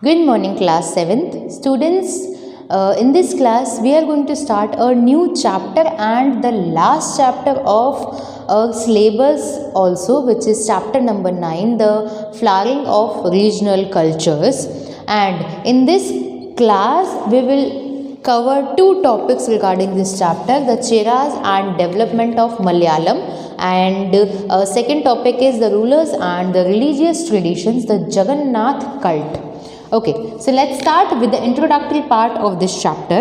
Good morning, class 7th. Students, in this class, we are going to start a new chapter and the last chapter of syllabus also, which is chapter number 9, the flowering of regional cultures. And in this class, we will cover two topics regarding this chapter, the Cheras and development of Malayalam, and second topic is the rulers and the religious traditions, the Jagannath cult. Okay, so let's start with the introductory part of this chapter.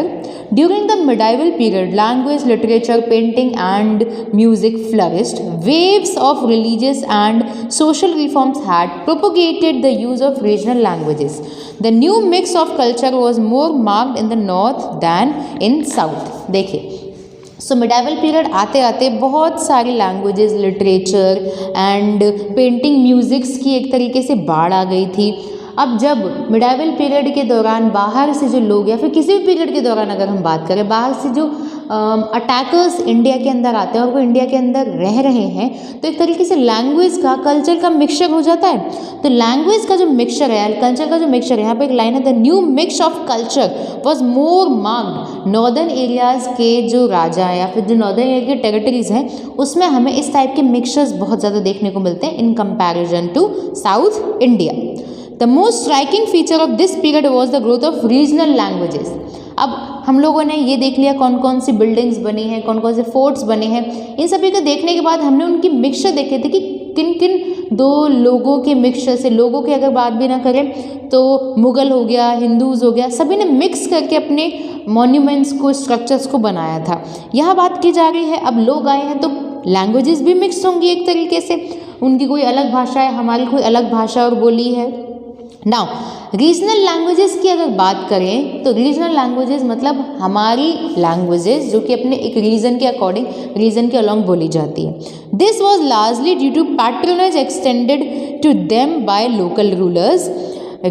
During the medieval period, language, literature, painting and music flourished. Waves of religious and social reforms had propagated the use of regional languages. The new mix of culture was more marked in the north than in south. देखिए, सो medieval period आते आते बहुत सारी languages, literature and painting, musics की एक तरीके से बाढ़ आ गई थी. अब जब मिडाइवल पीरियड के दौरान बाहर से जो लोग या फिर किसी भी पीरियड के दौरान अगर हम बात करें, बाहर से जो अटैकर्स इंडिया के अंदर आते हैं और वो इंडिया के अंदर रह रहे हैं, तो एक तरीके से लैंग्वेज का, कल्चर का मिक्सचर हो जाता है. तो लैंग्वेज का जो मिक्सचर है, कल्चर का जो मिक्सचर है, यहाँ पे एक लाइन है, the new mix of culture was more marked. Northern areas के जो राजा या फिर जो नॉर्दर्न एरिया की टेरिटरीज हैं, उसमें हमें इस टाइप के मिक्सचर्स बहुत ज़्यादा देखने को मिलते हैं in comparison to South India. The most striking feature of this period was the growth of regional languages. अब हम लोगों ने ये देख लिया कौन कौन सी बिल्डिंग्स बनी हैं, कौन कौन से फोर्ट्स बने हैं. इन सभी को देखने के बाद हमने उनकी मिक्सचर देखे थे कि किन किन दो लोगों के मिक्सचर से, लोगों की अगर बात भी ना करें तो मुग़ल हो गया, हिंदूज़ हो गया, सभी ने मिक्स करके अपने मॉन्यूमेंट्स को, स्ट्रक्चर्स को बनाया था. यहाँ बात की जा रही है, अब लोग आए हैं तो लैंग्वेजेस भी मिक्स होंगी एक तरीके से. उनकी कोई अलग भाषा है, हमारी कोई अलग भाषा और बोली है. नाउ रीजनल लैंग्वेजेस की अगर बात करें तो रीजनल लैंग्वेजेस मतलब हमारी लैंग्वेजेस जो कि अपने एक रीजन के अकॉर्डिंग, रीजन के अलॉन्ग बोली जाती है. This was largely due to patronage extended to them by local rulers.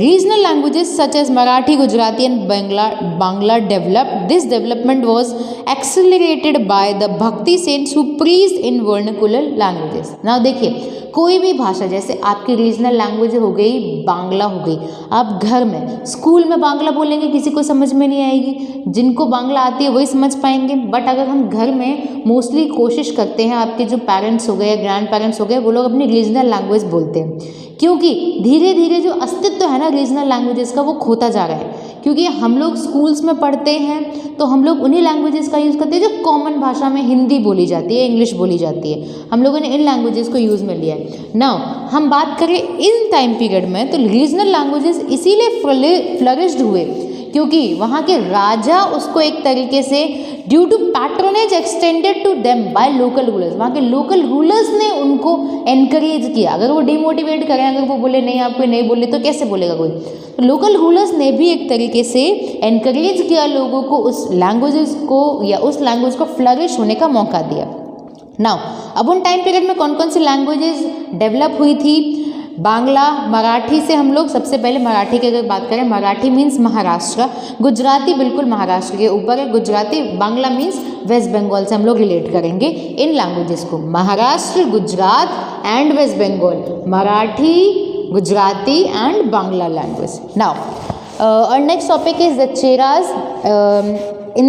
Regional languages such as Marathi, Gujarati and Bangla developed. This development was accelerated by the Bhakti saints who preached in vernacular languages. Now देखिए, कोई भी भाषा, जैसे आपकी regional language हो गई, बांग्ला हो गई, आप घर में स्कूल में बांग्ला बोलेंगे किसी को समझ में नहीं आएगी, जिनको बांग्ला आती है वही समझ पाएंगे. बट अगर हम घर में मोस्टली कोशिश करते हैं, आपके जो पेरेंट्स हो गए या ग्रैंड पेरेंट्स हो गए, वो लोग अपनी रीजनल लैंग्वेज बोलते हैं, क्योंकि धीरे धीरे जो अस्तित्व है ना रीजनल लैंग्वेजेस का, वो खोता जा रहा है. क्योंकि हम लोग स्कूल्स में पढ़ते हैं तो हम लोग उन्हीं लैंग्वेजेस का यूज़ करते हैं जो कॉमन भाषा में हिंदी बोली जाती है, इंग्लिश बोली जाती है. हम लोगों ने इन लैंग्वेजेस को यूज़ में लिया है. नाउ हम बात करें इन टाइम पीरियड में, तो रीजनल लैंग्वेजेस इसीलिए फ्लरिश्ड हुए क्योंकि वहाँ के राजा उसको एक तरीके से due to patronage extended to them by local rulers, वहाँ के लोकल रूलर्स ने उनको एनकरेज किया. अगर वो डिमोटिवेट करें, अगर वो बोले नहीं आप कोई नहीं बोले तो कैसे बोलेगा कोई, तो लोकल रूलर्स ने भी एक तरीके से एनकरेज किया लोगों को उस लैंग्वेजेस को या उस लैंग्वेज को फ्लरिश होने का मौका दिया. नाउ अब उन टाइम पीरियड में कौन कौन सी लैंग्वेजेस डेवलप हुई थी? बांग्ला, मराठी से हम लोग सबसे पहले मराठी की अगर बात करें, मराठी मीन्स महाराष्ट्र, गुजराती बिल्कुल महाराष्ट्र के ऊपर है, गुजराती, बांग्ला मीन्स वेस्ट बंगाल से हम लोग रिलेट करेंगे इन लैंग्वेजेस को. Maharashtra, Gujarat and West Bengal, Marathi, Gujarati and Bangla language. Now our next topic is the Cheras. In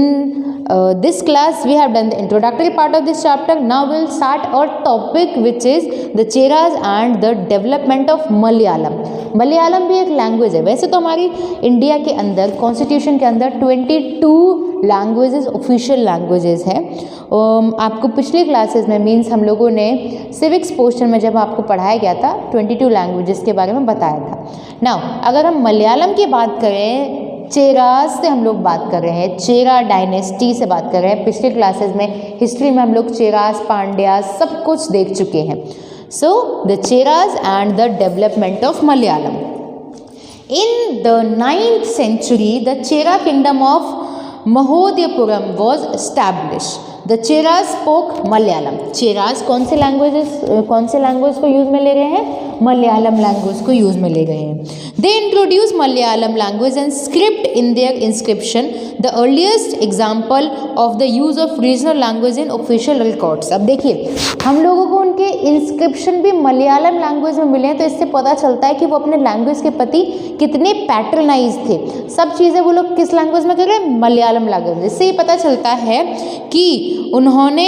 this class we have done the introductory part of this chapter. Now we will start our topic which is the Cheras and the development of Malayalam. Malayalam भी एक language है. वैसे तो हमारी India के अंदर constitution के अंदर 22 लैंग्वेजेस ऑफिशियल लैंग्वेजेस हैं. आपको पिछले क्लासेस में मीन्स हम लोगों ने सिविक्स पोर्शन में जब आपको पढ़ाया गया था 22 लैंग्वेजेस के बारे में बताया था. नाउ अगर हम मलयालम की बात करें, चेराज से हम लोग बात कर रहे हैं, चेरा डायनेस्टी से बात कर रहे हैं. पिछले क्लासेस में हिस्ट्री में हम लोग चेराज, पांड्याज सब कुछ देख चुके हैं. So the Cheras and the development of Malayalam. In the 9th century the Chera kingdom of Mahodayapuram was established. The Cheras spoke Malayalam. Cheras कौन से लैंग्वेज को यूज में ले रहे हैं? मलयालम लैंग्वेज को यूज में ले रहे हैं। They introduce Malayalam language and script in their inscription, the earliest example of the use of regional language in official records. अब देखिए, हम लोगों को उनके इंस्क्रिप्शन भी मलयालम लैंग्वेज में मिले हैं, तो इससे पता चलता है कि वो अपने लैंग्वेज के प्रति कितने पैटर्नाइज थे। सब चीज़ें वो लोग किस लैंग्वेज में कर रहे हैं? मलयालम लैंग्वेज। इससे ये पता चलता है कि उन्होंने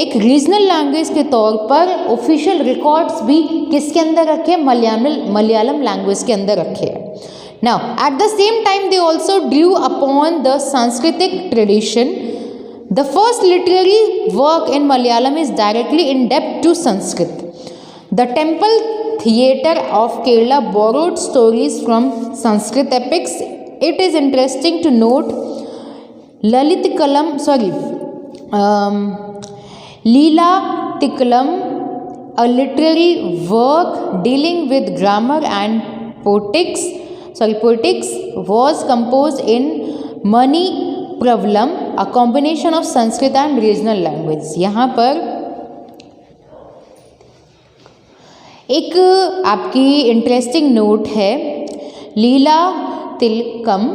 एक रीजनल लैंग्वेज के तौर पर ऑफिशियल रिकॉर्ड्स भी किसके अंदर रखे? मलयालम लैंग्वेज के अंदर रखे हैं। Now, at the same time, they also drew upon the Sanskritic tradition. The first literary work in Malayalam is directly in debt to Sanskrit. The temple theatre of Kerala borrowed stories from Sanskrit epics. It is interesting to note Leela Tikalam, a literary work dealing with grammar and poetics, was composed in Manipravalam, a combination of Sanskrit and regional language. यहाँ पर एक आपकी interesting note है, लीला तिलकम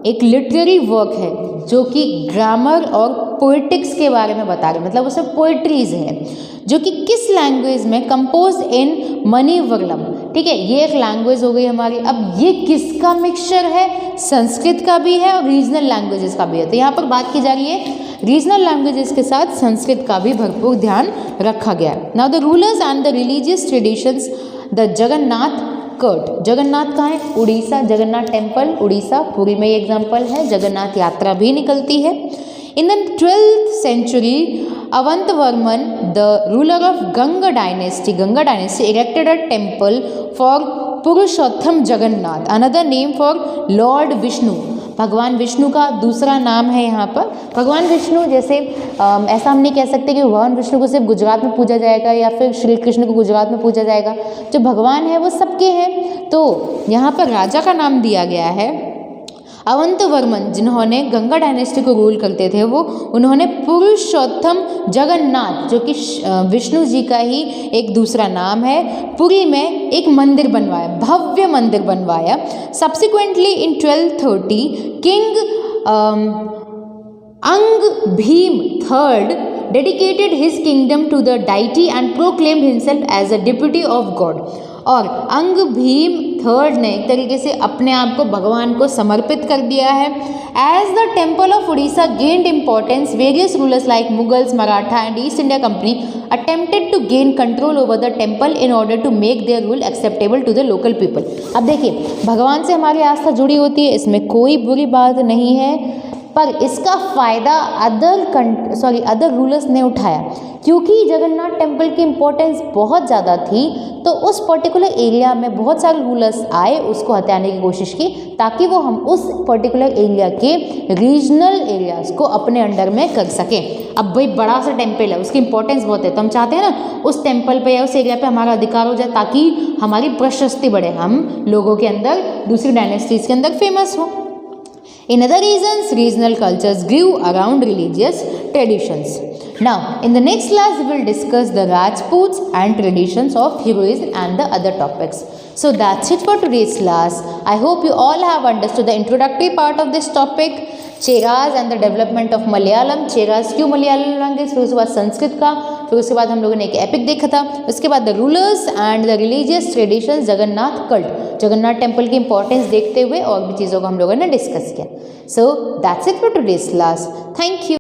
एक literary work है जो कि grammar और पोइटिक्स के बारे में बता रहे, मतलब उसमें पोइट्रीज हैं जो कि किस लैंग्वेज में? Compose in Manipravalam. ठीक है, ये एक लैंग्वेज हो गई हमारी। अब ये किसका मिक्सचर है? संस्कृत का भी है और रीजनल लैंग्वेजेस का भी है। तो यहाँ पर बात की जा रही है रीजनल लैंग्वेजेस के साथ संस्कृत का भी भरपूर ध्यान रखा गया है। Now the rulers and the religious traditions, the Jagannath cut. Jagannath कहाँ है? उड़ीसा। जगन्नाथ टेम्पल उड़ीसा, पुरी में ये एग्जाम्पल है। जगन्नाथ यात्रा भी निकलती है। In the 12th century, Avantavarman, the ruler of Ganga dynasty, erected a temple for Purushottam Jagannath, another name for Lord Vishnu. भगवान विष्णु का दूसरा नाम है यहाँ पर। भगवान विष्णु जैसे ऐसा हम नहीं कह सकते कि भगवान विष्णु को सिर्फ गुजरात में पूजा जाएगा या फिर श्री कृष्ण को गुजरात में पूजा जाएगा। जो भगवान है वो सबके हैं। तो यहाँ पर राजा का नाम दिया गया है अवंतवर्मन, जिन्होंने गंगा डायनेस्टी को रूल करते थे। वो उन्होंने पुरुषोत्तम जगन्नाथ, जो कि विष्णु जी का ही एक दूसरा नाम है, पुरी में एक मंदिर बनवाया, भव्य मंदिर बनवाया। सब्सिक्वेंटली इन 1230 किंग अंग Bhim third dedicated his kingdom to the deity and proclaimed himself as a deputy of God. और अंग भीम थर्ड ने एक तरीके से अपने आप को भगवान को समर्पित कर दिया है। As the temple of Orissa gained importance, various rulers like Mughals, Maratha and East India Company attempted to gain control over the temple in order to make their rule acceptable to the local people. अब देखिए, भगवान से हमारी आस्था जुड़ी होती है, इसमें कोई बुरी बात नहीं है, पर इसका फ़ायदा अदर रूलर्स ने उठाया। क्योंकि जगन्नाथ टेम्पल की इम्पोर्टेंस बहुत ज़्यादा थी, तो उस पर्टिकुलर एरिया में बहुत सारे रूलर्स आए, उसको हटाने की कोशिश की, ताकि वो हम उस पर्टिकुलर एरिया के रीजनल एरियाज़ को अपने अंडर में कर सकें। अब भाई बड़ा सा टेम्पल है, उसकी इंपॉर्टेंस बहुत है, तो हम चाहते हैं ना उस टेम्पल पे या उस एरिया पे हमारा अधिकार हो जाए, ताकि हमारी प्रशस्ति बढ़े, हम लोगों के अंदर, दूसरी डायनेस्टीज़ के अंदर फेमस हो। In other regions, regional cultures grew around religious traditions. Now, in the next class, we will discuss the Rajputs and traditions of heroism and the other topics. So that's it for today's class. I hope you all have understood the introductory part of this topic, Cheras and the development of Malayalam. Cheras क्यों Malayalam language, फिर उसके बाद संस्कृत का, फिर उसके बाद हम लोगों ने एक एपिक देखा था, उसके बाद the rulers and the religious traditions, Jagannath cult, Jagannath temple की इंपॉर्टेंस देखते हुए और भी चीज़ों को हम लोगों ने डिस्कस किया। So that's it for today's class. Thank you.